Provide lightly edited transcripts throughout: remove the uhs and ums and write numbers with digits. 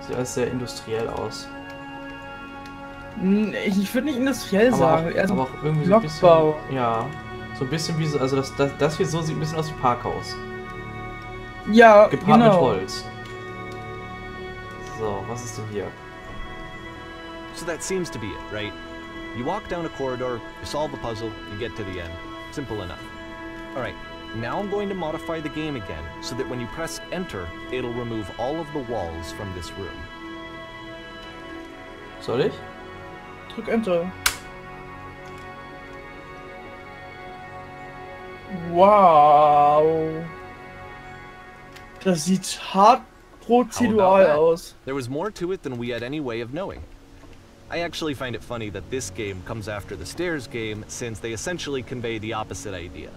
Sieht alles sehr industriell aus. Ich würde nicht industriell sagen. Aber auch irgendwie so ein bisschen. Ja. So ein bisschen wie so. Also das hier so sieht ein bisschen aus wie Parkhaus. Ja, Gepaart genau. mit Holz. So, was ist denn hier? So that seems to be it, right? You walk down a corridor, you solve a puzzle, you get to the end. Simple enough. Alright, now I'm going to modify the game again, so that when you press enter, it'll remove all of the walls from this room. Soll ich? Drück enter. Wow. Das sieht hart prozedural aus. There was more to it than we had any way of knowing. I actually find it funny that this game comes after the Stairs game, since they essentially convey the opposite idea.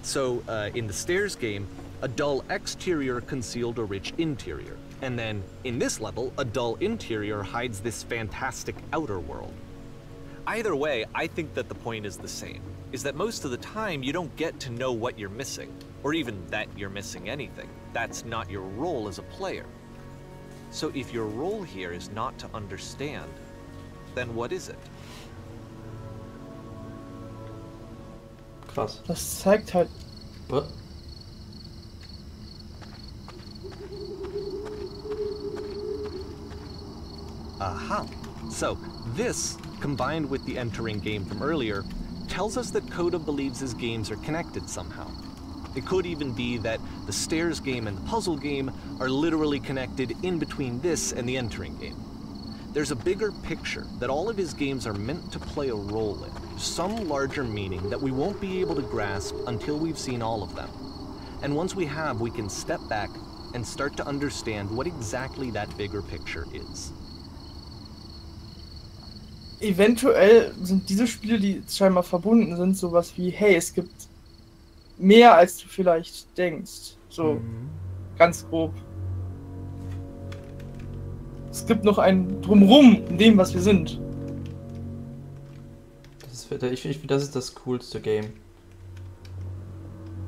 So, in the Stairs game, a dull exterior concealed a rich interior. And then, in this level, a dull interior hides this fantastic outer world. Either way, I think that the point is the same, is that most of the time you don't get to know what you're missing, or even that you're missing anything. That's not your role as a player. So if your role here is not to understand, then what is it? Krass. Das zeigt halt. What? Aha. So, this, combined with the entering game from earlier, tells us that Coda believes his games are connected somehow. It could even be that the Stairs game and the puzzle game are literally connected in between this and the entering game. There's a bigger picture that all of his games are meant to play a role in, some larger meaning that we won't be able to grasp until we've seen all of them. And once we have, we can step back and start to understand what exactly that bigger picture is. Eventuell sind diese Spiele, die scheinbar verbunden sind, sowas wie, hey, es gibt mehr, als du vielleicht denkst. So, ganz grob. Es gibt noch ein Drumrum in dem, was wir sind. Ich finde, das ist das coolste Game.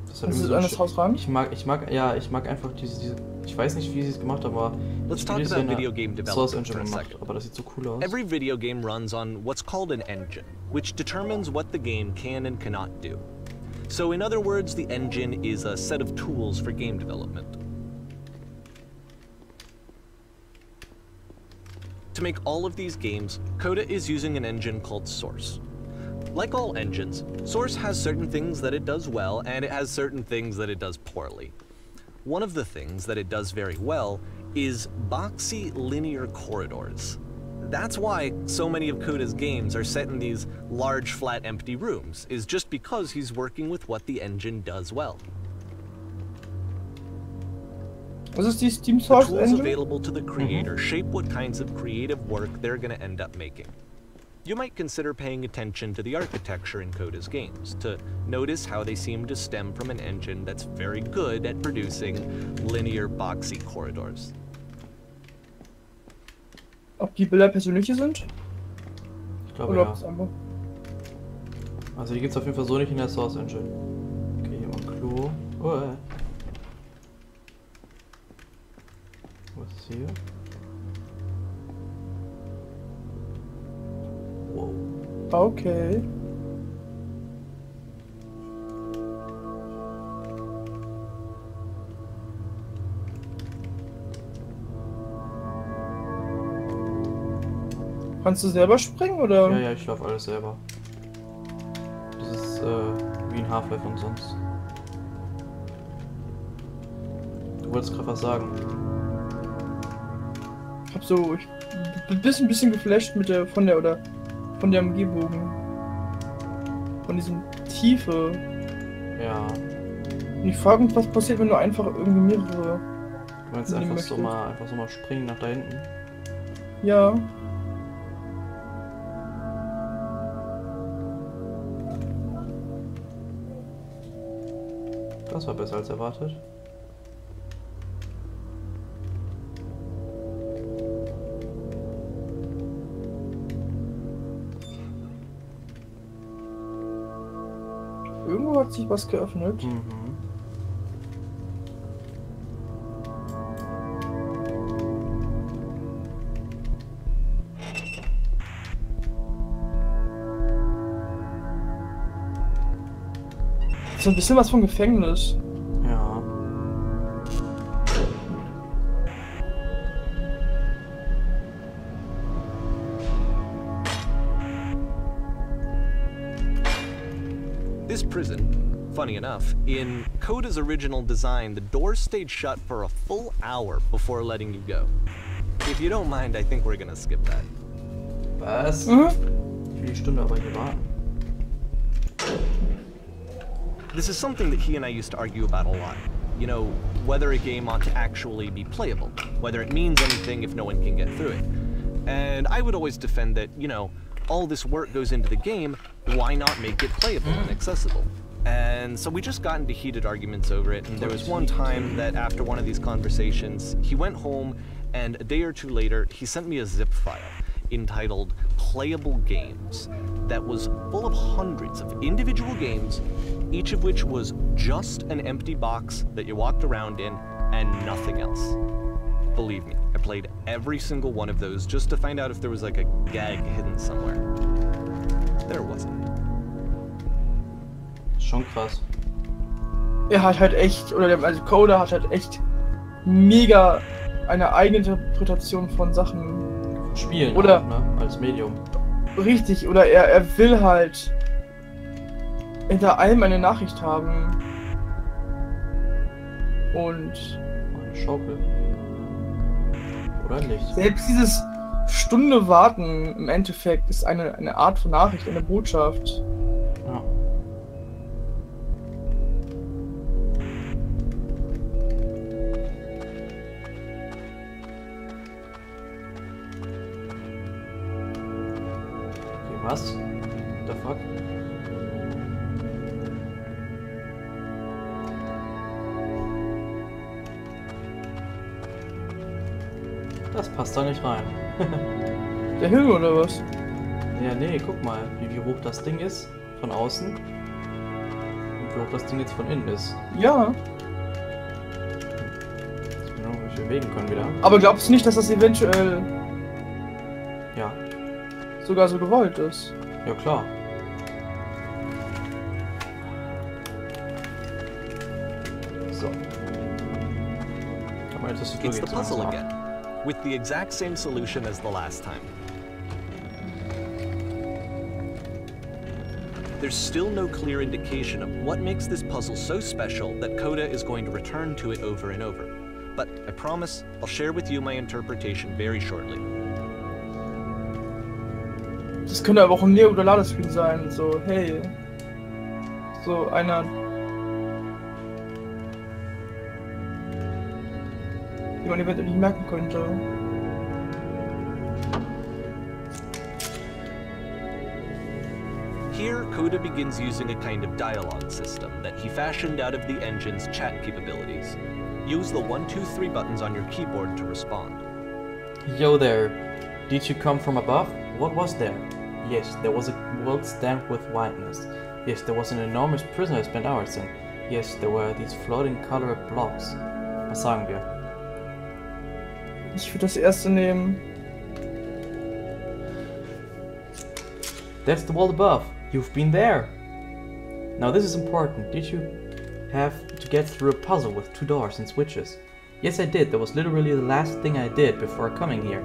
Das Das ist an das Haus ran? Ich mag einfach diese, ich weiß nicht, wie sie es gemacht haben, aber Let's talk about video game development for a second. Aber das sieht so cool aus. Every video game runs on what's called an engine, which determines what the game can and cannot do. So in other words, the engine is a set of tools for game development. To make all of these games, Coda is using an engine called Source. Like all engines, Source has certain things that it does well, and it has certain things that it does poorly. One of the things that it does very well is boxy linear corridors. That's why so many of Coda's games are set in these large, flat, empty rooms, is just because he's working with what the engine does well. Was ist die Steam Source The tools Engine? available to the creator shape what kinds of creative work they're going to end up making. You might consider paying attention to the architecture in Coda's games, to notice how they seem to stem from an engine that's very good at producing linear, boxy corridors. Ob die Bilder persönliche sind? Ich glaube, oder ja. ob es einfach... Also die gibt es auf jeden Fall so nicht in der Source Engine. Okay, hier mal ein Klo. Oh, was ist hier? Wow. Okay. Kannst du selber springen, oder? Ja, ich laufe alles selber. Das ist wie in Half-Life und sonst. Du wolltest gerade was sagen. Ich bin ein bisschen geflasht mit von der Umgebung. Von diesem Tiefe. Ja. Und ich frage mich, was passiert, wenn du einfach irgendwie mehrere... Du meinst einfach so mal springen nach da hinten? Ja. Das war besser als erwartet. Irgendwo hat sich was geöffnet. So ein bisschen was vom Gefängnis. Ja. This prison, funny enough, in Coda's original design, the doors stayed shut for a full hour before letting you go. If you don't mind, I think we're gonna skip that. Was? Mhm. Ich will die Stunde aber hier warten. This is something that he and I used to argue about a lot. You know, whether a game ought to actually be playable, whether it means anything if no one can get through it. And I would always defend that, you know, all this work goes into the game, why not make it playable and accessible? And so we just got into heated arguments over it, and there was one time that after one of these conversations, he went home, and a day or two later, he sent me a zip file entitled Playable Games that was full of hundreds of individual games, each of which was just an empty box that you walked around in and nothing else. Believe me, I played every single one of those just to find out if there was like a gag hidden somewhere. There wasn't. Schon krass. Er hat halt echt, oder also Coda hat halt echt mega eine eigene Interpretation von Sachen. Spielen Oder auch, ne? Als Medium. richtig, oder er will halt hinter allem eine Nachricht haben. Und Eine Schaukel. Oder nicht? selbst dieses Stunde warten im Endeffekt ist eine Art von Nachricht, eine Botschaft. Ja. Okay, was? What the fuck? Das passt da nicht rein. Der Himmel oder was? Ja, nee, guck mal, wie hoch das Ding ist von außen und wie hoch das Ding jetzt von innen ist. Ja. Dass wir noch nicht bewegen können wieder. Aber glaubst du nicht, dass das eventuell Ja, sogar so gewollt ist? ja klar. So. Aber meine Tastatur It's the geht so puzzle langsam ab. again, with the exact same solution as the last time. There's still no clear indication of what makes this puzzle so special that Coda is going to return to it over and over. But I promise I'll share with you my interpretation very shortly. Das könnte aber auch ein Neo- oder Ladescreen sein. So, hey. So einer. Die man eventuell nicht merken könnte. Here, Coda begins using a kind of dialogue system that he fashioned out of the engine's chat capabilities. Use the 1, 2, 3 buttons on your keyboard to respond. Yo there, did you come from above? What was there? Yes, there was a world stamped with whiteness. Yes, there was an enormous prison I spent hours in. Yes, there were these floating colored blocks. Was sagen wir? Ich würde das erste nehmen. That's the world above. You've been there. Now this is important. Did you have to get through a puzzle with 2 doors and switches? Yes, I did. That was literally the last thing I did before coming here.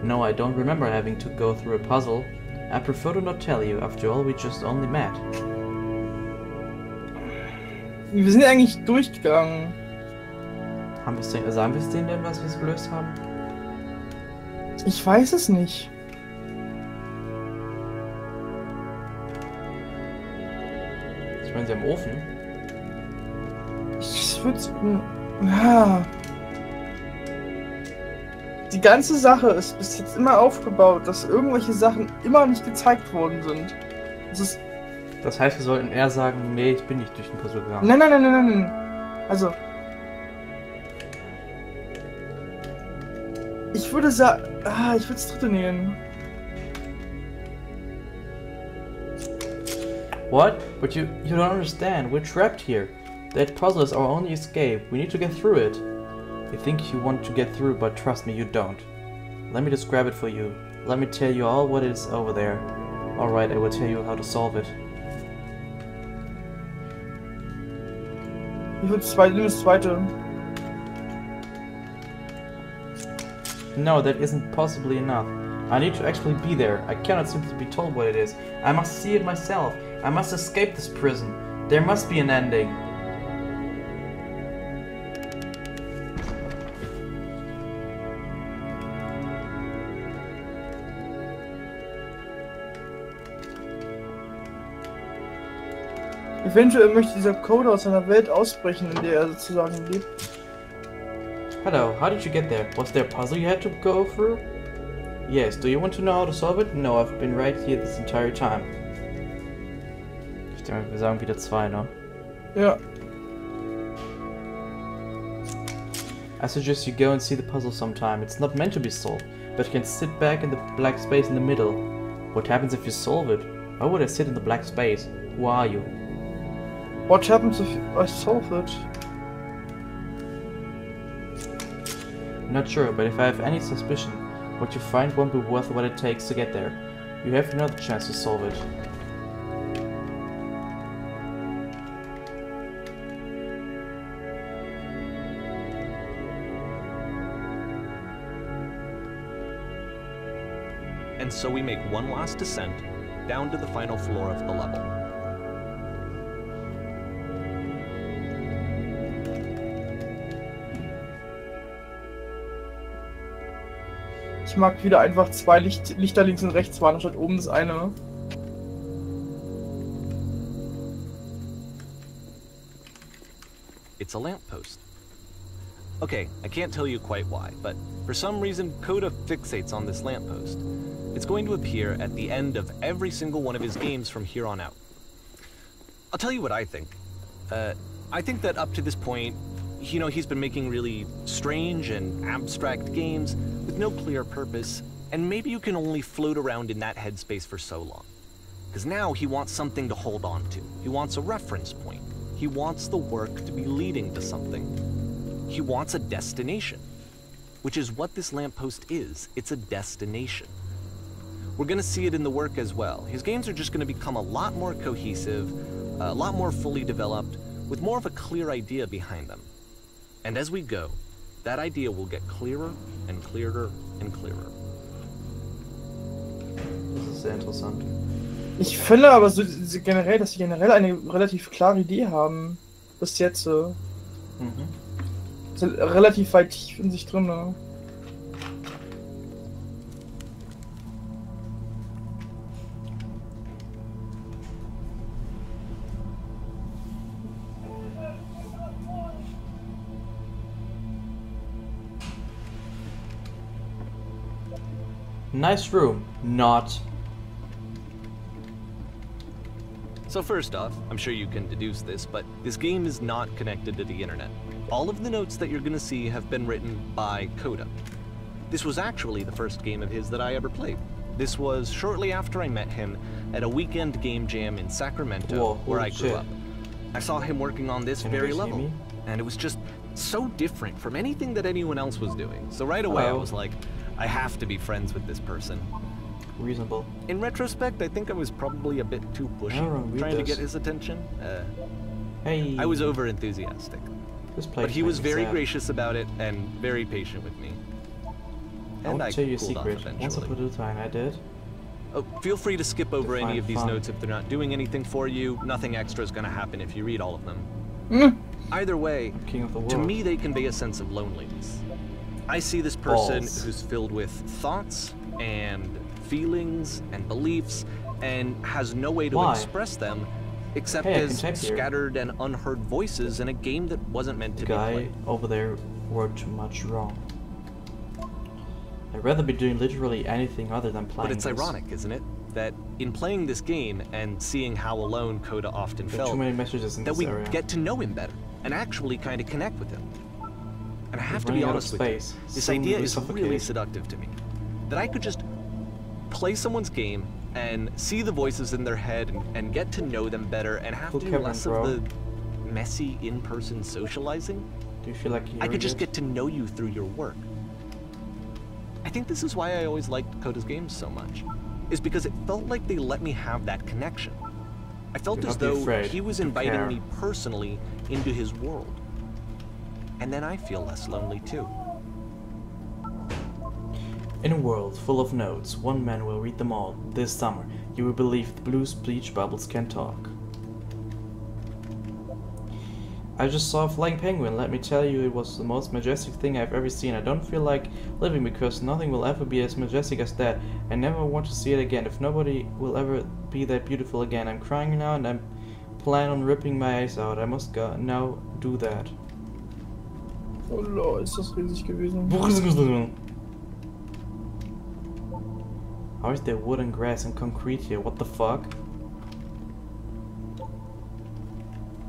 No, I don't remember having to go through a puzzle. I prefer to not tell you. After all, we just only met. Wir sind ja eigentlich durchgegangen. Sagen wir es denen denn, was wir es gelöst haben? Ich weiß es nicht. Ich meine, sie haben Ofen. Ich würde. Ja. Die ganze Sache ist bis jetzt immer aufgebaut, dass irgendwelche Sachen immer nicht gezeigt worden sind. Das heißt, wir sollten eher sagen, nee, ich bin nicht durch den Puzzle gegangen. Nein. Also. Ich würde sagen. Ich würde das dritte nehmen. What? But you don't understand. We're trapped here. That puzzle is our only escape. We need to get through it. You think you want to get through, but trust me, you don't. Let me describe it for you. Let me tell you all what is over there. Alright, I will tell you how to solve it. Nimm das zweite. No, that isn't possibly enough. I need to actually be there. I cannot simply be told what it is. I must see it myself. I must escape this prison. There must be an ending. Eventuell möchte dieser Code aus einer Welt ausbrechen, in der er sozusagen lebt. Hello, how did you get there? Was there a puzzle you had to go through? Yes, do you want to know how to solve it? No, I've been right here this entire time. Ich denke, wir sagen wieder 2, ne? Ja. I suggest you go and see the puzzle sometime. It's not meant to be solved, but you can sit back in the black space in the middle. What happens if you solve it? Why would I sit in the black space? Who are you? What happens if I solve it? I'm not sure, but if I have any suspicion, what you find won't be worth what it takes to get there. You have another chance to solve it. And so we make one last descent down to the final floor of the level. Ich mag wieder einfach 2 Lichter links und rechts waren, statt oben das eine. It's a lamppost. Okay, I can't tell you quite why, but for some reason Coda fixates on this lamppost. It's going to appear at the end of every single one of his games from here on out. I'll tell you what I think. I think that up to this point, you know, he's been making really strange and abstract games with no clear purpose, and maybe you can only float around in that headspace for so long. Because now he wants something to hold on to. He wants a reference point. He wants the work to be leading to something. He wants a destination, which is what this lamppost is. It's a destination. We're going to see it in the work as well. His games are just going to become a lot more cohesive, a lot more fully developed, with more of a clear idea behind them. And as we go, that idea will get clearer and clearer and clearer. Das ist sehr interessant. Ich finde aber so generell, dass sie generell eine relativ klare Idee haben. Bis jetzt. Sind relativ weit tief in sich drin. Ne? Nice room. Not. So first off, I'm sure you can deduce this, but this game is not connected to the internet. All of the notes that you're going to see have been written by Coda. This was actually the first game of his that I ever played. This was shortly after I met him at a weekend game jam in Sacramento, where I grew up. I saw him working on this very level, and it was just so different from anything that anyone else was doing. So right away I was like, I have to be friends with this person. Reasonable. In retrospect, I think I was probably a bit too pushy, trying to get his attention. Hey. I was over-enthusiastic. But he was very gracious about it and very patient with me. And I tell you a secret. Once upon a time I did. Oh, feel free to skip over any of these notes if they're not doing anything for you. Nothing extra is going to happen if you read all of them. Either way, to me they convey a sense of loneliness. I see this person who's filled with thoughts and feelings and beliefs and has no way to express them except as scattered and unheard voices in a game that wasn't meant to be played. Guy over there wrote too much wrong. I'd rather be doing literally anything other than playing. But it's ironic, isn't it? That in playing this game and seeing how alone Coda often felt, too many messages in that we area. get to know him better and actually kind of connect with him. And I have to be honest with you, this idea is really seductive to me. That I could just play someone's game and see the voices in their head and get to know them better and have to do less of the messy in-person socializing. Do you feel like I could just get to know you through your work. I think this is why I always liked Coda's games so much, is because it felt like they let me have that connection. I felt as though he was inviting me personally into his world. And then I feel less lonely too. In a world full of notes, one man will read them all. This summer, you will believe the blue speech bubbles can talk. I just saw a flying penguin. Let me tell you, it was the most majestic thing I've ever seen. I don't feel like living because nothing will ever be as majestic as that. I never want to see it again. If nobody will ever be that beautiful again. I'm crying now and I plan on ripping my eyes out. I must go now do that. Oh lol, ist das riesig gewesen. How is there wood and grass and concrete here? What the fuck?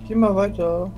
Geh mal weiter.